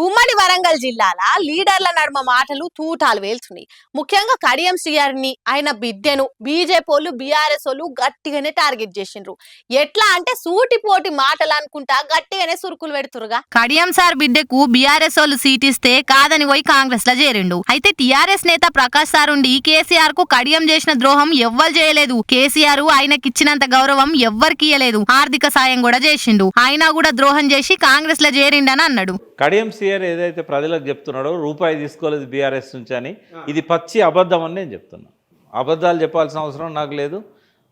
ఉమ్మడి వరంగల్ జిల్లాల లీడర్ల నడుమ మాటలు తూటాలు వేల్చున్నాయి. ముఖ్యంగా కడియం శ్రీహరిని ఆయన బిడ్డను బీజేపీ బీఆర్ఎస్ గట్టిగానే టార్గెట్ చేసిండ్రు. ఎట్లా అంటే సూటిపోటి మాటలు అనుకుంటా గట్టిగానే సురుకులు పెడుతురుగా. కడియం సార్ బిడ్డకు బీఆర్ఎస్ సీట్ ఇస్తే కాదని పోయి కాంగ్రెస్ లో చేరిండు. అయితే టీఆర్ఎస్ నేత ప్రకాష్ సార్ ఉండి కేసీఆర్ కు కడియం చేసిన ద్రోహం ఎవ్వరు చేయలేదు. కేసీఆర్ ఆయనకిచ్చినంత గౌరవం ఎవ్వరికి ఇయ్యలేదు. ఆర్థిక సాయం కూడా చేసిండు. ఆయన కూడా ద్రోహం చేసి కాంగ్రెస్ లో చేరిండని అన్నాడు. కడియం సీఆర్ ఏదైతే ప్రజలకు చెప్తున్నాడో రూపాయి తీసుకోలేదు బీఆర్ఎస్ నుంచి అని, ఇది పచ్చి అబద్ధం అని నేను చెప్తున్నా. అబద్ధాలు చెప్పాల్సిన అవసరం నాకు లేదు.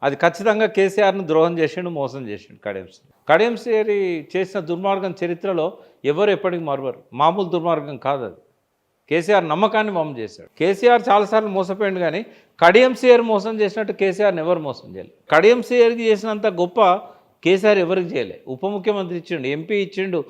అది ఖచ్చితంగా కేసీఆర్ను ద్రోహం చేసిండు, మోసం చేసిండు కడియం సీఆర్ చేసిన దుర్మార్గం చరిత్రలో ఎవరు ఎప్పటికీ మరవరు. మామూలు దుర్మార్గం కాదు అది. కేసీఆర్ నమ్మకాన్ని మోసం చేశాడు. కేసీఆర్ చాలాసార్లు మోసపోయిండు, కానీ కడియం సీఆర్ మోసం చేసినట్టు కేసీఆర్ని ఎవరు మోసం చేయలేదు. కడియం సీఆర్కి చేసినంత గొప్ప కేసీఆర్ ఎవరికి చేయలే. ఉప ముఖ్యమంత్రి ఇచ్చిండు, ఎంపీ ఇచ్చిండు,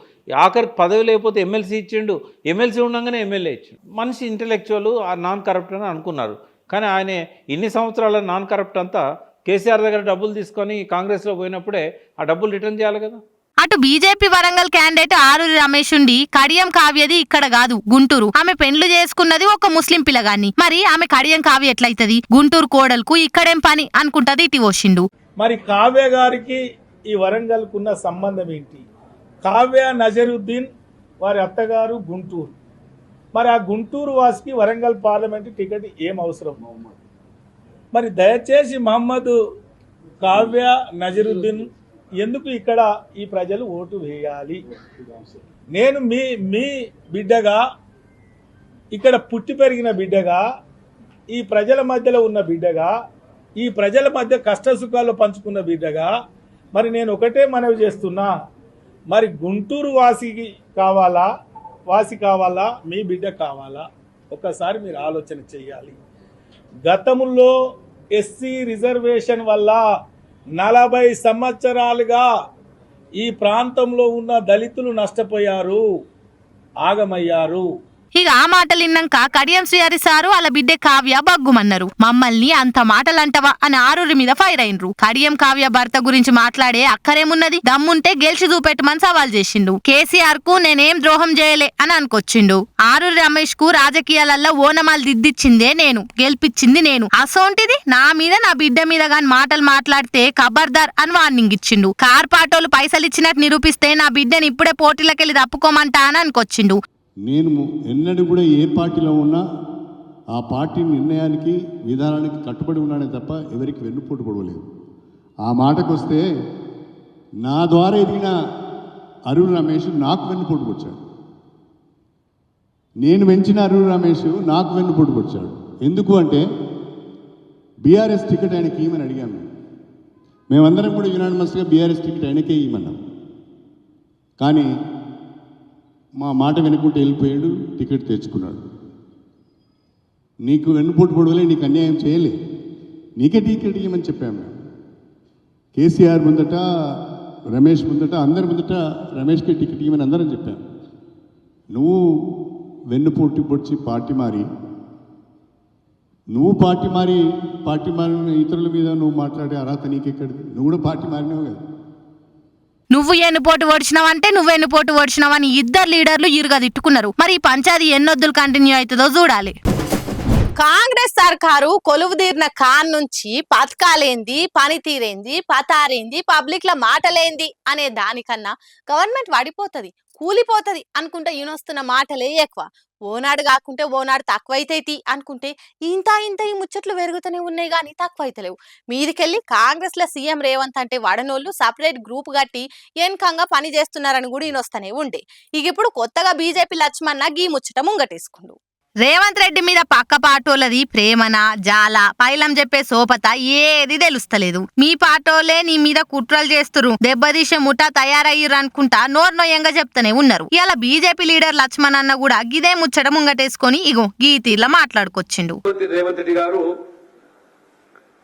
ఆఖరికి పదవి లేకపోతే ఎమ్మెల్సీ ఇచ్చిండు, ఎమ్మెల్సీ ఉండగానే ఎమ్మెల్యే ఇచ్చిండు. మనిషి ఇంటెలెక్చువల్, నాన్ కరప్ట్ అని అనుకున్నారు. కానీ ఆయన ఇన్ని సంవత్సరాల నాన్ కరప్ట్ అంతా కేసీఆర్ దగ్గర డబ్బులు తీసుకొని కాంగ్రెస్లో పోయినప్పుడే ఆ డబ్బులు రిటర్న్ చేయాలి కదా. అటు బీజేపీ వరంగల్ క్యాండిడేట్ ఆరూరి రమేష్ ఉండి కడియం కావ్యది ఇక్కడ కాదు గుంటూరు. ఆమె పెండ్లు చేసుకున్నది ఒక ముస్లిం పిల్లగాన్ని. మరి ఆమె కడియం కావ్య ఎట్లయితది? గుంటూరు కోడలకు ఇక్కడేం పని అనుకుంటది ఇటు వోషిండు. మరి కావ్య గారికి ఈ వరంగల్ కున్న సంబంధం ఏంటి? కావ్య నజరుద్దీన్ వారి అత్తగారు గుంటూరు. మరి ఆ గుంటూరు వాసికి వరంగల్ పార్లమెంటు టికెట్ ఏం అవసరం? మరి దయచేసి మహమ్మద్ కావ్య నజరుద్దీన్ ఎందుకు ఇక్కడ ఈ ప్రజలు ఓటు వేయాలి? నేను మీ బిడ్డగా, ఇక్కడ పుట్టి పెరిగిన బిడ్డగా, ఈ ప్రజల మధ్యలో ఉన్న బిడ్డగా, ఈ ప్రజల మధ్య కష్ట సుఖాలు పంచుకున్న బిడ్డగా, మరి నేను ఒకటే మనవి చేస్తున్నా, మరి గుంటూరు వాసి కావాలా మీ బిడ్డ కావాలా? ఒక్కసారి మీరు ఆలోచన చేయాలి. గతంలో ఎస్సీ రిజర్వేషన్ వల్ల 40 సంవత్సరాలుగా ఈ ప్రాంతంలో ఉన్న దళితులు నష్టపోయారు, ఆగమయ్యారు. ఇక ఆ మాటలు విన్నాక కడియం శ్రీహరి సారు అలా బిడ్డే కావ్య బగ్గుమన్నారు. మమ్మల్ని అంత మాటలంటవా అని ఆరూరి మీద ఫైర్ అయినరు. కడియం కావ్య భర్త గురించి మాట్లాడే అక్కరేమున్నది? దమ్ముంటే గెలిచి చూపెట్టమని సవాల్ చేసిండు. కేసీఆర్ కు నేనేం ద్రోహం చేయలే అని అనుకొచ్చిండు. ఆరూరి రమేష్ కు రాజకీయాలలో ఓనమాలు దిద్దిచ్చిందే నేను, గెలిపించింది నేను. అసోంటిది నా మీద నా బిడ్డ మీద గాని మాటలు మాట్లాడితే ఖబర్దార్ అని వార్నింగ్ ఇచ్చిండు. కార్పాటోలు పైసలు ఇచ్చినట్టు నిరూపిస్తే నా బిడ్డని ఇప్పుడే పోటీలకెళ్ళి తప్పుకోమంటా అని అనుకొచ్చిండు. నేను ఎన్నడూ కూడా ఏ పార్టీలో ఉన్నా ఆ పార్టీ నిర్ణయానికి విధానానికి కట్టుబడి ఉన్నానే తప్ప ఎవరికి వెన్నుపోటు పొడవలేదు. ఆ మాటకు వస్తే నా ద్వారా ఎదిగిన అరుణ్ రమేష్ నాకు వెన్నుపోటు పొడిచాడు. నేను పెంచిన అరుణ్ రమేష్ నాకు వెన్నుపోటు పొడిచాడు. ఎందుకు అంటే బీఆర్ఎస్ టికెట్ ఆయనకి ఇవ్వమని అడిగాము. మేమందరం కూడా యునానిమస్గా బీఆర్ఎస్ టికెట్ ఆయనకే ఇవ్వమన్నాం. కానీ మా మాట వినుకుంటూ వెళ్ళిపోయాడు, టికెట్ తెచ్చుకున్నాడు. నీకు వెన్నుపోటు పొడవలే, నీకు అన్యాయం చేయలే, నీకే టికెట్ ఇవ్వమని చెప్పాము. కేసీఆర్ ముందట, రమేష్ ముందట, అందరి ముందట రమేష్కే టికెట్ ఇవ్వమని అందరం చెప్పాము. నువ్వు వెన్నుపోటు పొడిచి పార్టీ మారిన ఇతరుల మీద నువ్వు మాట్లాడే అర్హత నీకెక్కడిది? నువ్వు కూడా పార్టీ మారినావు కదా. నువ్వు ఎన్నుపోటు ఓడిచినావంటే నువ్వెన్నుపోటు ఓడిచినావని ఇద్దరు లీడర్లు ఇరుగా తిట్టుకున్నారు. మరి ఈ పంచాయతీ ఎన్నొద్దులు కంటిన్యూ అవుతుందో చూడాలి. కాంగ్రెస్ సర్కారు కొలువుదీరిన కాన్ నుంచి పథకాలేంది, పనితీరేంది, పతారేంది, పబ్లిక్ ల మాటలేంది అనే దానికన్నా గవర్నమెంట్ వడిపోతుంది, కూలిపోతుంది అనుకుంటే ఈయనొస్తున్న మాటలే ఎక్కువ. ఓనాడు కాకుంటే ఓనాడు తక్కువైతే అనుకుంటే ఇంత ఈ ముచ్చట్లు పెరుగుతూనే ఉన్నాయి కానీ తక్కువైతలేవు. మీదికెళ్ళి కాంగ్రెస్ లో సీఎం రేవంత్ అంటే వడనోళ్ళు సపరేట్ గ్రూప్ కట్టి ఏన్కంగా పని చేస్తున్నారని కూడా ఈయనొస్తూనే ఉండే. ఇక ఇప్పుడు కొత్తగా బీజేపీ లక్ష్మణ గీ ముచ్చట ముంగటేసుకుండు. రేవంత్ రెడ్డి మీద పక్క పాటోలది ప్రేమన జాల పైలం చెప్పే సోపత ఏది తెలుస్తలేదు. మీ పాటోలే నీ మీద కుట్రలు చేస్తురు, దెబ్బతీసే ముఠా తయారయ్యారు అనుకుంటా నోర్నోయంగా చెప్తూనే ఉన్నారు. ఇలా బీజేపీ లీడర్ లక్ష్మణ్ అన్న కూడా గిదే ముచ్చట ముంగటేసుకొని ఇగో గీతీలా మాట్లాడుకొచ్చిండు. రేవంత్ రెడ్డి గారు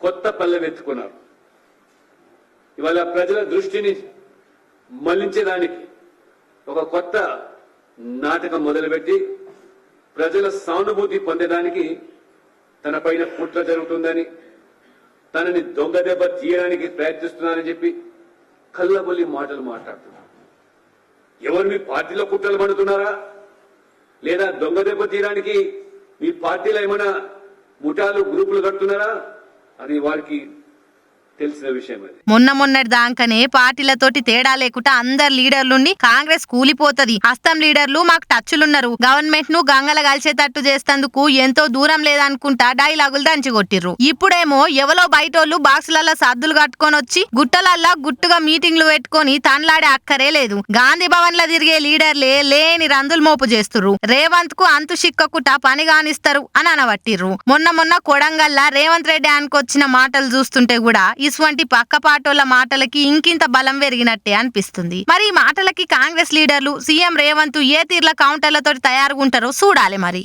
కొత్త పల్లె వెతుకున్నారు. ఇవాళ ప్రజల దృష్టిని మళ్లించేదానికి ఒక కొత్త నాటకం మొదలుపెట్టి ప్రజల సానుభూతి పొందడానికి తన పైన కుట్ర జరుగుతుందని, తనని దొంగ దెబ్బ తీయడానికి ప్రయత్నిస్తున్నానని చెప్పి కళ్ళబొల్లి మాటలు మాట్లాడుతున్నారు. ఎవరు మీ పార్టీలో కుట్రలు పడుతున్నారా? లేదా దొంగ దెబ్బ తీయడానికి మీ పార్టీలో ఏమైనా ముఠాలు గ్రూపులు కడుతున్నారా? అది వారికి తెలిసిన విషయం. అది మొన్నటి దాంకనే పార్టీలతోటి తేడా లేకుండా అందరు లీడర్లుండి కాంగ్రెస్ కూలిపోతది, హస్తం లీడర్లు మాకు టచ్లున్నారు, గవర్నమెంట్ ను గంగల కలిసేటట్టు చేస్తందుకు ఎంతో దూరం లేదనుకుంటా డైలాగులు దంచి కొట్టిర్రు. ఇప్పుడేమో ఎవలో బయటోళ్ళు బాక్సులలో సద్దులు కట్టుకొని వచ్చి గుట్టలల్లా గుట్టుగా మీటింగ్లు పెట్టుకొని తన్లాడే అక్కరే లేదు. గాంధీ భవన్ లో తిరిగే లీడర్లే లేని రందులు మోపు చేస్తుర్రు. రేవంత్ కు అంతు సిక్కకుట పని కానిస్తారు అని అనబట్టిర్రు. మొన్న కొడంగల్లా రేవంత్ రెడ్డి అనుకొచ్చిన మాటలు చూస్తుంటే కూడా ఇటువంటి పక్కపాటోళ్ల మాటలకి ఇంకింత బలం పెరిగినట్టే అనిపిస్తుంది. మరి ఈ మాటలకి కాంగ్రెస్ లీడర్లు సీఎం రేవంత్ ఏ తీర్ల కౌంటర్లతో తయారుగుంటారో చూడాలి మరి.